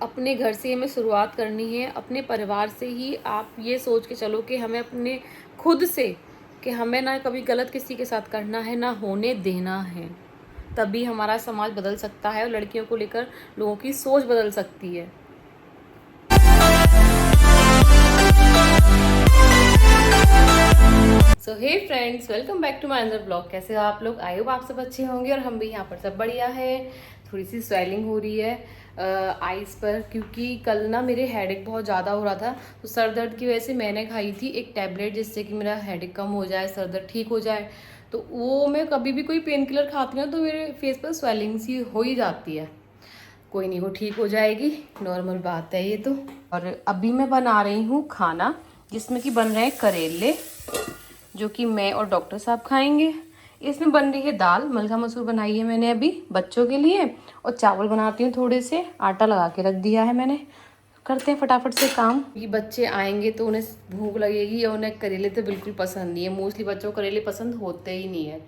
अपने घर से हमें शुरुआत करनी है, अपने परिवार से ही। आप ये सोच के चलो कि हमें अपने खुद से, कि हमें ना कभी गलत किसी के साथ करना है, ना होने देना है। तभी हमारा समाज बदल सकता है और लड़कियों को लेकर लोगों की सोच बदल सकती है। So hey friends, welcome back to my another blog. कैसे हो आप लोग? आई होप आप सब अच्छे होंगे और हम भी यहाँ पर सब बढ़िया है। थोड़ी सी स्वेलिंग हो रही है आइज़ पर, क्योंकि कल ना मेरे हेडेक बहुत ज़्यादा हो रहा था। तो सर दर्द की वजह से मैंने खाई थी एक टैबलेट, जिससे कि मेरा हेडेक कम हो जाए, सर दर्द ठीक हो जाए। तो वो मैं कभी भी कोई पेन किलर खाती हूँ तो मेरे फेस पर स्वेलिंग सी हो ही जाती है। कोई नहीं, वो ठीक हो जाएगी, नॉर्मल बात है ये तो। और अभी मैं बना रही हूँ खाना, जिसमें कि बन रहे हैं करेले, जो कि मैं और डॉक्टर साहब खाएंगे। इसमें बन रही है दाल, मलका मसूर बनाई है मैंने अभी बच्चों के लिए, और चावल बनाती हूँ। थोड़े से आटा लगा के रख दिया है मैंने। करते हैं फटाफट से काम। ये बच्चे आएंगे तो उन्हें भूख लगेगी, और उन्हें करेले तो बिल्कुल पसंद नहीं है। मोस्टली बच्चों को करेले पसंद होते ही नहीं है।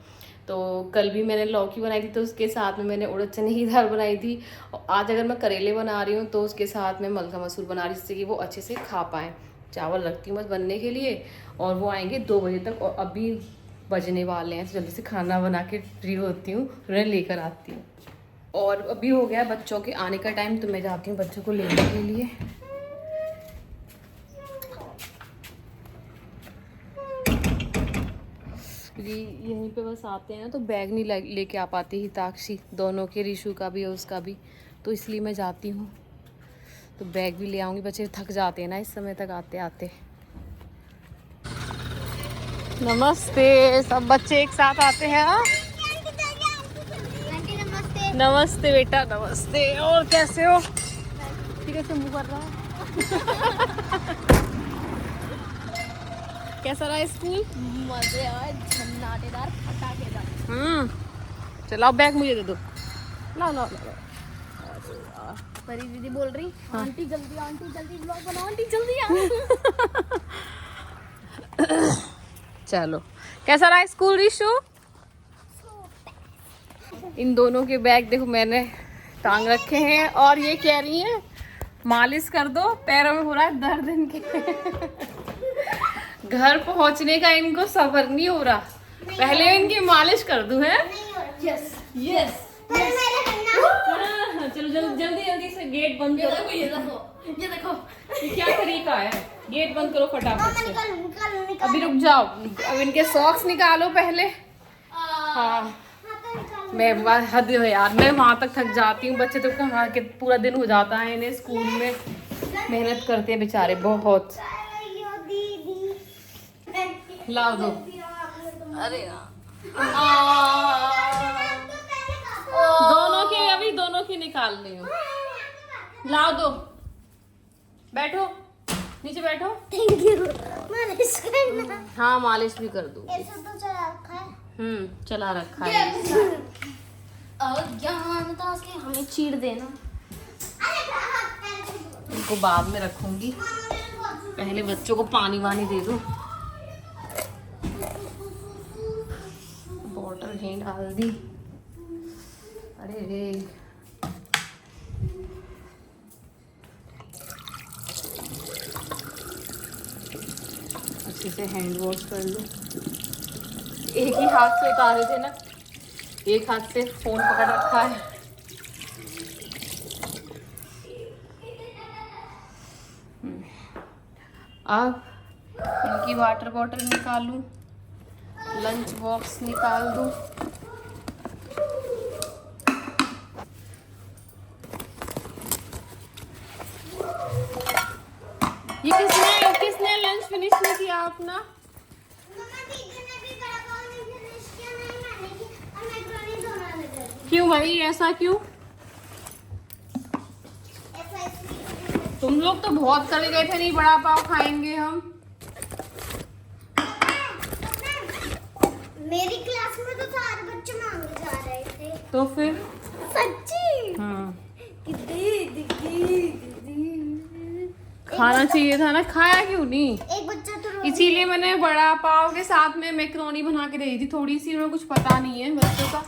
तो कल भी मैंने लौकी बनाई थी, तो उसके साथ में मैंने उड़द चने की दाल बनाई थी। और आज अगर मैं करेले बना रही हूँ तो उसके साथ में मलका मसूर बना रही हूँ, जिससे कि वो अच्छे से खा पाएँ। चावल रखती हूँ बस बनने के लिए, और वो आएंगे 2 बजे तक, और अभी बजने वाले हैं। तो जल्दी से खाना बना के फ्री होती हूँ, उन्हें लेकर आती हूँ। और अभी हो गया बच्चों के आने का टाइम, तो मैं जाती हूँ बच्चों को लेने के लिए। यहीं पे बस आते हैं ना, तो बैग नहीं लेके आ पाती हिताक्षी, दोनों के, ऋषु का भी और उसका भी। तो इसलिए मैं जाती हूँ, तो बैग भी ले आऊँगी। बच्चे थक जाते हैं ना इस समय तक आते आते। नमस्ते, सब बच्चे एक साथ आते हैं। नमस्ते बेटा, नमस्ते। और कैसे हो? ठीक है, से मुँह कर रहा है। कैसा रहा स्कूल? मजेदार, झन्नाटेदार, फटाकेदार। चलाओ, बैग मुझे दे दो। ला ला ला। परी दीदी बोल रही, आंटी जल्दी ब्लॉग बनाओ, आंटी जल्दी आओ। चलो, कैसा रहा स्कूल ऋषु? इन दोनों के बैग देखो मैंने टांग रखे हैं, और ये कह रही हैं मालिश कर दो, पैरों में हो रहा है दर्द इनके। घर पहुंचने का इनको सब्र नहीं हो रहा, पहले इनकी मालिश कर दूं है। Yes yes. चलो जल्दी से गेट बंद करो। ये देखो ये क्या तरीका है? गेट बंद करो फटाफट से। अभी रुक जाओ, अब इनके सॉक्स निकालो पहले। हाँ, मैं हद है यार, मैं वहाँ तक थक जाती हूँ। बच्चे तो कहाँ के पूरा दिन हो जाता है इन्हें स्कूल में, मेहनत करते हैं बेचारे बहुत। लाओ दो। अरे दोनों की निकाल रही हूँ। लाओ दो, बैठो, नीचे बैठो। Thank you. मालिश करना। हाँ, मालिश भी कर दो। ऐसा तो चला रखा है। चला रखा है। और ज्ञान था कि हमें चीड़ देना। इनको बाद में रखूंगी, पहले बच्चों को पानी वानी दे दूं। बॉटल नहीं डाल दी, अरे रे। अच्छे से हैंड वॉश कर लो। एक ही हाथ से उतारे थे ना, एक हाथ से फोन पकड़ रखा है। अब इनकी वाटर बॉटल निकालूं, लंच बॉक्स निकाल दूं। ये किसने लंच फिनिश नहीं किया अपना? क्यों भाई, ऐसा क्यों? तुम लोग तो बहुत करे गए थे, नहीं बड़ा पाव खाएंगे हम। मेरी क्लास में तो सारे बच्चे मांगे जा रहे थे। तो फिर सच्ची? कि दीदी खाना चाहिए था ना, खाया क्यों नहीं? एक बच्चा तो इसीलिए मैंने बड़ा पाव के साथ में मैक्रोनी बना के दे दी थी थोड़ी सी। उन्हें कुछ पता नहीं है बच्चों का।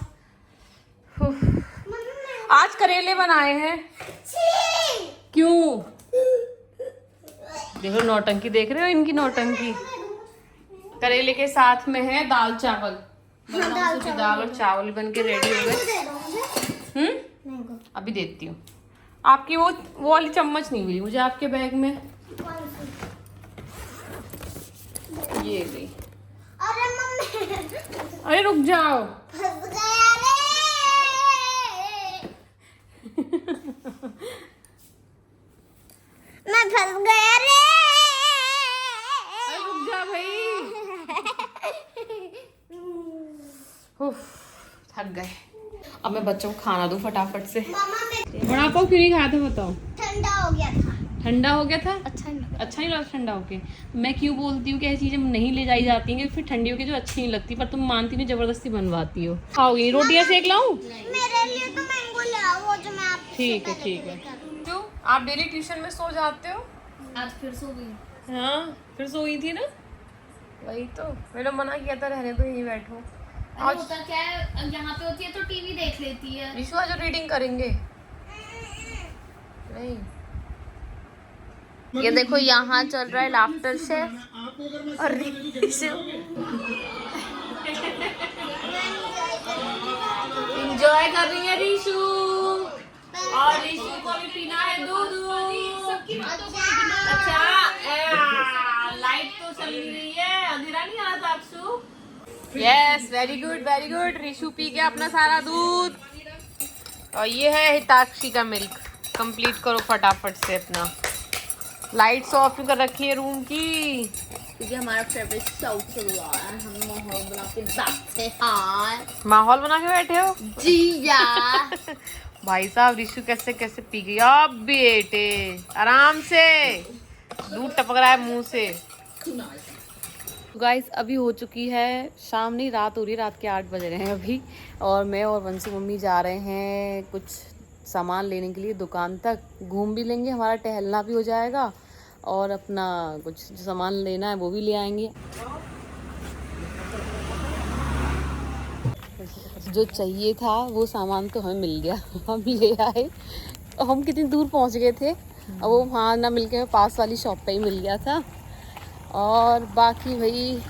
आज करेले बनाए हैं। क्यों? देखो नौटंकी, देख रहे हो इनकी नौटंकी। करेले के साथ में है दाल चावल, दाल और चावल बन के रेडी हो गए। अभी देती हूँ। आपकी वो वाली चम्मच नहीं मिली मुझे आपके बैग में। ये गई। अरे मम्मी, अरे रुक जाओ। फंस गया रे। मैं फंस गया रे। अरे रुक जा भाई। उफ, थक गए। अब मैं बच्चों को खाना दूं फटाफट से। मामा मैं वड़ा पाव क्यों नहीं खाते बताओ? ठंडा हो गया था। ठंडा हो गया था? अच्छा नहीं लगा। अच्छा नहीं लगा ठंडा होके? मैं क्यों बोलती हूँ कि ऐसी चीजें नहीं ले जाई जाती हैं, फिर ठंडी होके जो अच्छी नहीं लगती, पर तुम मानती नहीं, जबरदस्ती बनवाती हो। खाओगी? रोटियां सेक लाऊं? मेरे लिए तो मैंगो ले आओ, वो जो मैं आपसे ठीक है पहले ठीक है। बोला था। क्यों आप डेली ट्यूशन में सो जाते हो? आज फिर सो गई। हाँ फिर सोई थी ना, वही तो मैंने मना किया था रहने दो, यहीं बैठो। अरे होता क्या है, यहाँ पे होती है तो टीवी देख लेती है। विशु आज रीडिंग करेंगे। नहीं ये देखो यहाँ चल रहा है लाफ्टर शेफ और रिशु एंजॉय कर रही है रिशु, और रिशु को भी पीना है दूध। अच्छा लाइट तो चल रही है, अंधेरा नहीं आ रहा था Akshu. Yes very good. Rishu P गया अपना सारा दूध, और ये है हिताक्षी का मिल्क। कंप्लीट करो फटाफट से अपना। लाइट्स ऑफ कर रखी है रूम की, क्योंकि हमारा फेवरेट शो चल रहा है, हम माहौल बना के बैठे हैं। माहौल बना के बैठे हो जी या। भाई साहब। रिशु कैसे कैसे पी गई। अब बेटे आराम से, दूध टपक रहा है मुंह से। गाइस अभी हो चुकी है शाम, नहीं रात हो रही है, रात के 8 बज रहे हैं अभी, और मैं और वंशु मम्मी जा रहे हैं कुछ सामान लेने के लिए दुकान तक। घूम भी लेंगे, हमारा टहलना भी हो जाएगा, और अपना कुछ जो सामान लेना है वो भी ले आएंगे। जो चाहिए था वो सामान तो हमें मिल गया, हम ले आए। हम कितनी दूर पहुंच गए थे, अब वो वहाँ ना मिल के पास वाली शॉप पे ही मिल गया था। और बाकी भाई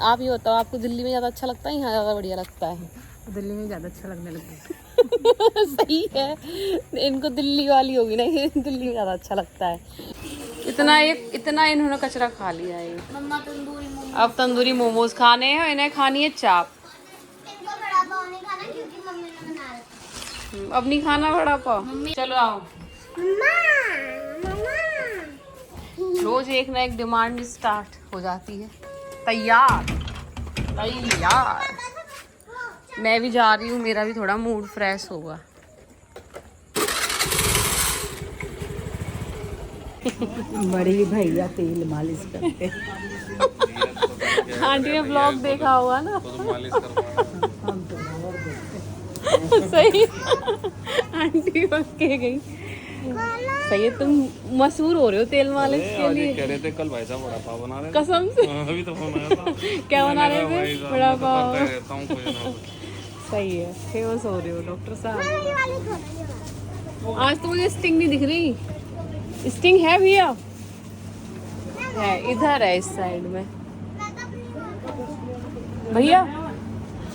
आप ये बताओ, आपको दिल्ली में ज़्यादा अच्छा लगता है यहाँ ज़्यादा बढ़िया लगता है? दिल्ली में ज़्यादा अच्छा लगने लगा। सही है, इनको दिल्ली वाली होगी ना, ये दिल्ली में ज़्यादा अच्छा लगता है। इतना इन्होंने कचरा खा लिया है। मम्मा तंदूरी मोमो। अब तंदूरी मोमोज खाने हैं, इन्हें खानी है चाप। इनको बड़ा पाव नहीं खाना क्योंकि मम्मी ने बना रखा है। अब नहीं खाना बड़ा पाव। चलो आओ, मम्मा मम्मा। रोज एक ना एक डिमांड स्टार्ट हो जाती है। तैयार। मैं भी जा रही हूँ, मेरा भी थोड़ा मूड फ्रेश होगा। बड़ी भैया तेल मालिश करते। आंटी ने ब्लॉग देखा होगा ना। हम तो और देखते। सही आंटी बस के गई। सही है, तुम मशहूर हो रहे हो तेल मालिश के लिए। कह रहे थे कल भाई साहब बड़ा पाव बना रहे कसम से। थे। अभी तो फोन आया था। क्या बना रहे मैंने थे? कहा, बड़ा भाई साहब, पाव। मैं तो करता रहता हूँ कुछ ना कुछ। सही है, फेमस हो रहे हो डॉक्टर साहब। ये वाली खा रही है। आज तो मुझे स्टिंग नहीं दिख रही। स्टिंग है भैया? है, इधर है इस साइड में। भैया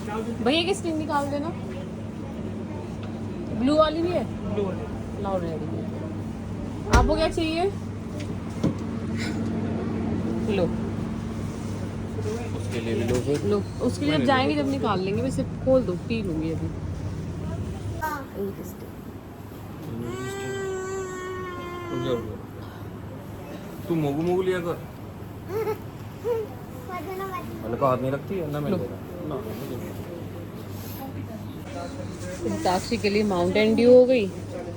भैया की स्टिंग निकाल देना। ब्लू वाली भी है? ब्लू वाली लाओ रेडी। आपको क्या चाहिए? लो उसके लिए भी लो फिर। लो, उसके लिए जब जाएंगे जब निकाल लेंगे। वैसे खोल दो, पी लूंगी अभी। तू मोगू मोगू लिया कर। हल्का हाथ नहीं रखती है ना, मैं ना। साक्षी के लिए माउंटेन ड्यू हो गई,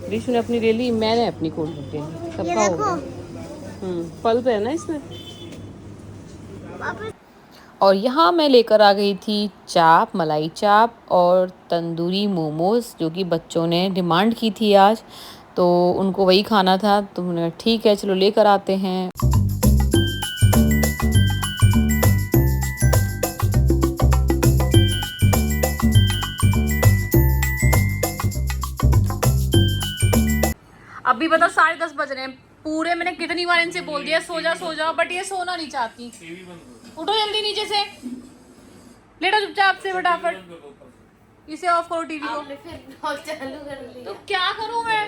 रिशु ने अपनी ले ली, मैंने अपनी खोल ली। सबका हो गया। पल्प है ना इसमें। और यहाँ मैं लेकर आ गई थी चाप, मलाई चाप और तंदूरी मोमोज, जो कि बच्चों ने डिमांड की थी आज, तो उनको वही खाना था। तो उन्होंने ठीक है चलो लेकर आते हैं। अभी बताओ पूरे मैंने कितनी बार इनसे बोल दिया सो जा, बट ये सोना नहीं चाहती। उठो जल्दी नीचे से, लेटो चुपचाप से फटाफट। इसे ऑफ करो टीवी को। चालू कर ली। तो क्या करूं मैं?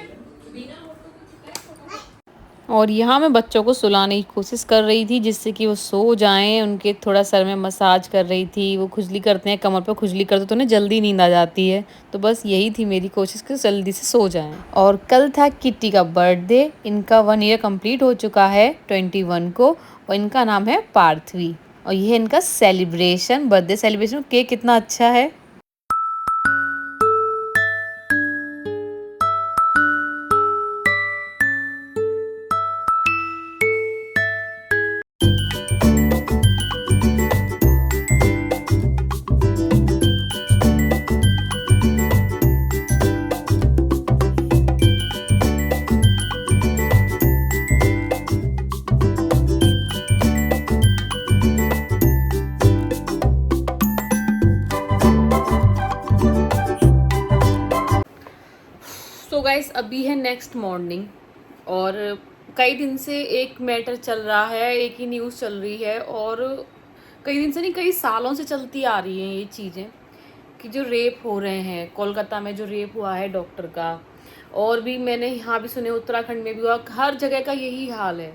और यहाँ मैं बच्चों को सुलाने की कोशिश कर रही थी जिससे कि वो सो जाएं। उनके थोड़ा सर में मसाज कर रही थी। वो खुजली करते हैं, कमर पर खुजली करते तो उन्हें जल्दी नींद आ जाती है। तो बस यही थी मेरी कोशिश कि जल्दी से सो जाएं। और कल था किट्टी का बर्थडे। इनका 1 ईयर कंप्लीट हो चुका है 21 को, और इनका नाम है पार्थवी। और ये है इनका सेलिब्रेशन, बर्थडे सेलिब्रेशन। केक कितना अच्छा है। सो गाइस अभी है नेक्स्ट मॉर्निंग, और कई दिन से एक मैटर चल रहा है, एक ही न्यूज़ चल रही है, और कई दिन से नहीं कई सालों से चलती आ रही हैं ये चीज़ें कि जो रेप हो रहे हैं। कोलकाता में जो रेप हुआ है डॉक्टर का, और भी मैंने यहाँ भी सुने उत्तराखंड में भी हुआ, हर जगह का यही हाल है।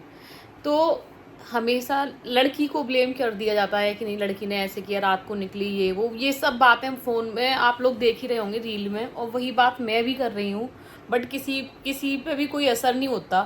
तो हमेशा लड़की को ब्लेम कर दिया जाता है कि नहीं लड़की ने ऐसे किया, रात को निकली, ये वो, ये सब बातें फ़ोन में आप लोग देख ही रहे होंगे रील में, और वही बात मैं भी कर रही हूँ, बट किसी पे भी कोई असर नहीं होता।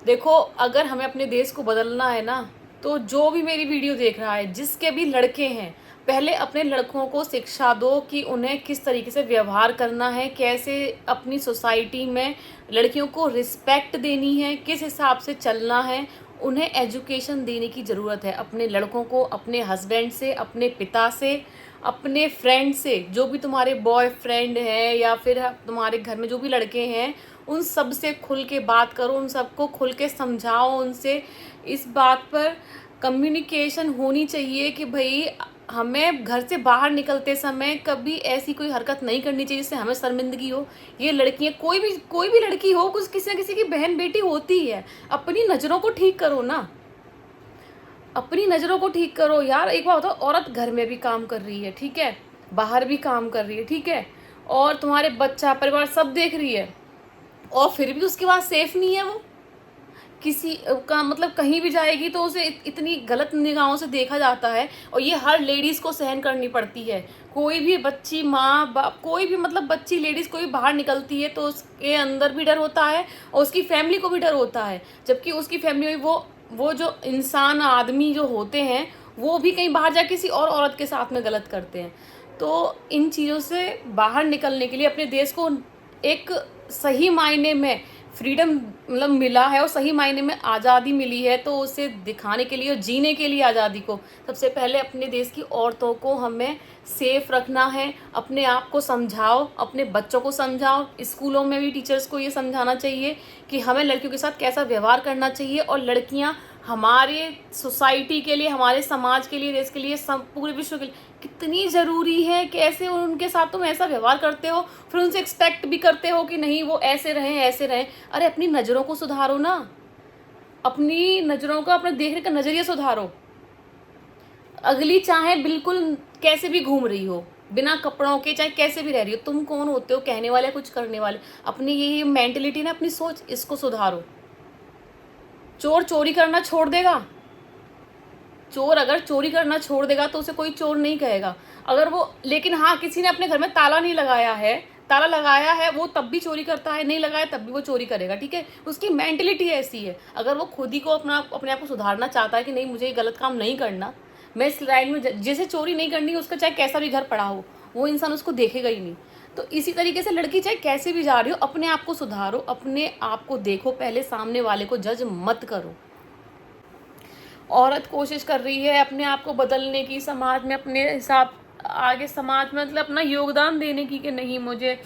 देखो अगर हमें अपने देश को बदलना है ना, तो जो भी मेरी वीडियो देख रहा है, जिसके भी लड़के हैं, पहले अपने लड़कों को शिक्षा दो कि उन्हें किस तरीके से व्यवहार करना है, कैसे अपनी सोसाइटी में लड़कियों को रिस्पेक्ट देनी है, किस हिसाब से चलना है। उन्हें एजुकेशन देने की ज़रूरत है अपने लड़कों को, अपने हस्बैंड से, अपने पिता से, अपने फ्रेंड से, जो भी तुम्हारे बॉयफ्रेंड हैं या फिर तुम्हारे घर में जो भी लड़के हैं, उन सब से खुल के बात करो, उन सबको खुल के समझाओ। उनसे इस बात पर कम्युनिकेशन होनी चाहिए कि भाई हमें घर से बाहर निकलते समय कभी ऐसी कोई हरकत नहीं करनी चाहिए जिससे हमें शर्मिंदगी हो। ये लड़कियां, कोई भी लड़की हो, कुछ किसी न किसी की बहन बेटी होती है। अपनी नज़रों को ठीक करो ना, अपनी नज़रों को ठीक करो यार। एक बात बताओ, औरत घर में भी काम कर रही है, ठीक है, बाहर भी काम कर रही है, ठीक है, और तुम्हारे बच्चा परिवार सब देख रही है, और फिर भी उसके बाद सेफ नहीं है। वो किसी का मतलब कहीं भी जाएगी तो उसे इतनी गलत निगाहों से देखा जाता है, और ये हर लेडीज़ को सहन करनी पड़ती है। कोई भी बच्ची, माँ बाप, कोई भी मतलब बच्ची लेडीज़ कोई बाहर निकलती है तो उसके अंदर भी डर होता है, और उसकी फैमिली को भी डर होता है। जबकि उसकी फैमिली में वो जो इंसान आदमी जो होते हैं, वो भी कहीं बाहर जाके किसी और औरत के साथ में गलत करते हैं। तो इन चीज़ों से बाहर निकलने के लिए अपने देश को एक सही मायने में फ्रीडम मतलब मिला है, और सही मायने में आज़ादी मिली है, तो उसे दिखाने के लिए और जीने के लिए आज़ादी को सबसे पहले अपने देश की औरतों को हमें सेफ रखना है। अपने आप को समझाओ, अपने बच्चों को समझाओ। स्कूलों में भी टीचर्स को ये समझाना चाहिए कि हमें लड़कियों के साथ कैसा व्यवहार करना चाहिए, और लड़कियां हमारे सोसाइटी के लिए, हमारे समाज के लिए, देश के लिए, पूरे विश्व के लिए कितनी ज़रूरी है। कैसे उनके साथ तुम ऐसा व्यवहार करते हो, फिर उनसे एक्सपेक्ट भी करते हो कि नहीं वो ऐसे रहें ऐसे रहें। अरे अपनी नज़रों को सुधारो ना, अपनी नज़रों का, अपने देखने का नज़रिया सुधारो। अगली चाहे बिल्कुल कैसे भी घूम रही हो, बिना कपड़ों के, चाहे कैसे भी रह रही हो, तुम कौन होते हो कहने वाले, कुछ करने वाले। अपनी ये मेंटलिटी ना, अपनी सोच, इसको सुधारो। चोर चोरी करना छोड़ देगा, चोर अगर चोरी करना छोड़ देगा तो उसे कोई चोर नहीं कहेगा। अगर वो, लेकिन हाँ, किसी ने अपने घर में ताला नहीं लगाया है, ताला लगाया है वो तब भी चोरी करता है, नहीं लगाया तब भी वो चोरी करेगा, ठीक है। उसकी मेंटलिटी ऐसी है। अगर वो खुद ही को अपने आप को सुधारना चाहता है कि नहीं मुझे ये गलत काम नहीं करना, मैं इस लाइन में, जैसे चोरी नहीं करनी, उसका चाहे कैसा भी घर पड़ा हो, वो इंसान उसको देखेगा ही नहीं। तो इसी तरीके से लड़की चाहे कैसे भी जा रही हो, अपने आप को सुधारो, अपने आप को देखो पहले, सामने वाले को जज मत करो। औरत कोशिश कर रही है अपने आप को बदलने की, समाज में अपने हिसाब, आगे समाज में मतलब अपना योगदान देने की, कि नहीं मुझे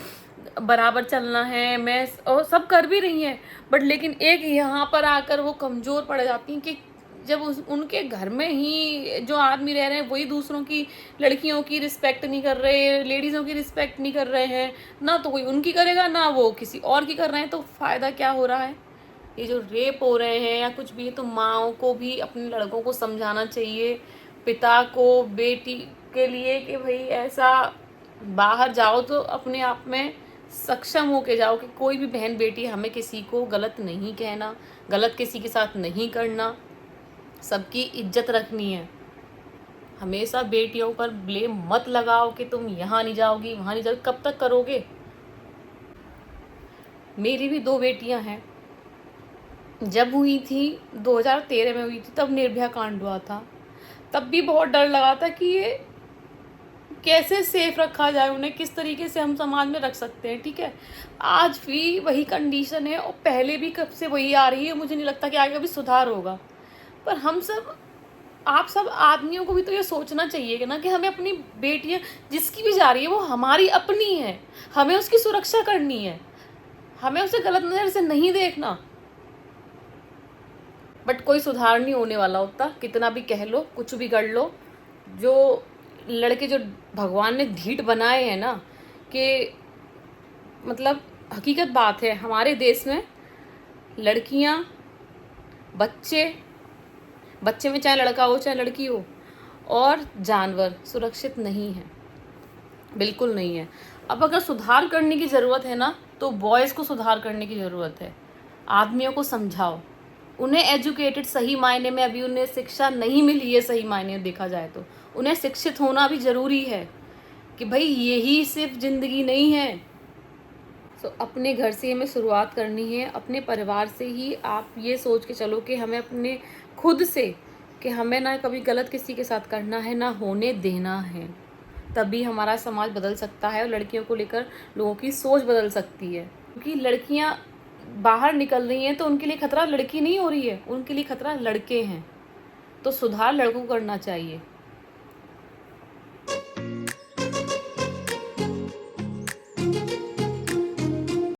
बराबर चलना है, मैं, और सब कर भी रही हैं, बट लेकिन एक यहाँ पर आकर वो कमज़ोर पड़ जाती हैं कि जब उनके घर में ही जो आदमी रह रहे हैं वही दूसरों की, लड़कियों की रिस्पेक्ट नहीं कर रहे, लेडीज़ों की रिस्पेक्ट नहीं कर रहे हैं, ना तो कोई उनकी करेगा ना वो किसी और की कर रहे हैं, तो फ़ायदा क्या हो रहा है। ये जो रेप हो रहे हैं या कुछ भी है, तो माँओं को भी अपने लड़कों को समझाना चाहिए, पिता को बेटी के लिए, कि भाई ऐसा बाहर जाओ तो अपने आप में सक्षम होके जाओ कि कोई भी बहन बेटी, हमें किसी को गलत नहीं कहना, गलत किसी के साथ नहीं करना, सबकी इज्जत रखनी है। हमेशा बेटियों पर ब्लेम मत लगाओ कि तुम यहाँ नहीं जाओगी, वहाँ नहीं जाओगी। कब तक करोगे? मेरी भी 2 बेटियां हैं। जब हुई थी 2013 में हुई थी, तब निर्भया कांड हुआ था। तब भी बहुत डर लगा था कि ये कैसे सेफ रखा जाए, उन्हें किस तरीके से हम समाज में रख सकते हैं। ठीक है, आज भी वही कंडीशन है और पहले भी कब से वही आ रही है। मुझे नहीं लगता कि आगे भी सुधार होगा। पर हम सब, आप सब आदमियों को भी तो ये सोचना चाहिए कि ना, कि हमें अपनी बेटियां जिसकी भी जा रही है वो हमारी अपनी है, हमें उसकी सुरक्षा करनी है, हमें उसे गलत नज़र से नहीं देखना। बट कोई सुधार नहीं होने वाला होता, कितना भी कह लो, कुछ भी कर लो। जो लड़के जो भगवान ने ढीठ बनाए हैं ना, कि मतलब हकीकत बात है, हमारे देश में लड़कियां, बच्चे में चाहे लड़का हो चाहे लड़की हो, और जानवर सुरक्षित नहीं है, बिल्कुल नहीं है। अब अगर सुधार करने की ज़रूरत है ना, तो बॉयज़ को सुधार करने की ज़रूरत है। आदमियों को समझाओ, उन्हें एजुकेटेड, सही मायने में अभी उन्हें शिक्षा नहीं मिली है, सही मायने में देखा जाए तो उन्हें शिक्षित होना भी ज़रूरी है कि भाई यही सिर्फ ज़िंदगी नहीं है। तो अपने घर से हमें शुरुआत करनी है, अपने परिवार से ही। आप ये सोच के चलो कि हमें अपने खुद से, कि हमें ना कभी गलत किसी के साथ करना है, ना होने देना है। तभी हमारा समाज बदल सकता है और लड़कियों को लेकर लोगों की सोच बदल सकती है। क्योंकि लड़कियां बाहर निकल रही हैं तो उनके लिए खतरा लड़की नहीं हो रही है, उनके लिए खतरा लड़के हैं। तो सुधार लड़कों को करना चाहिए।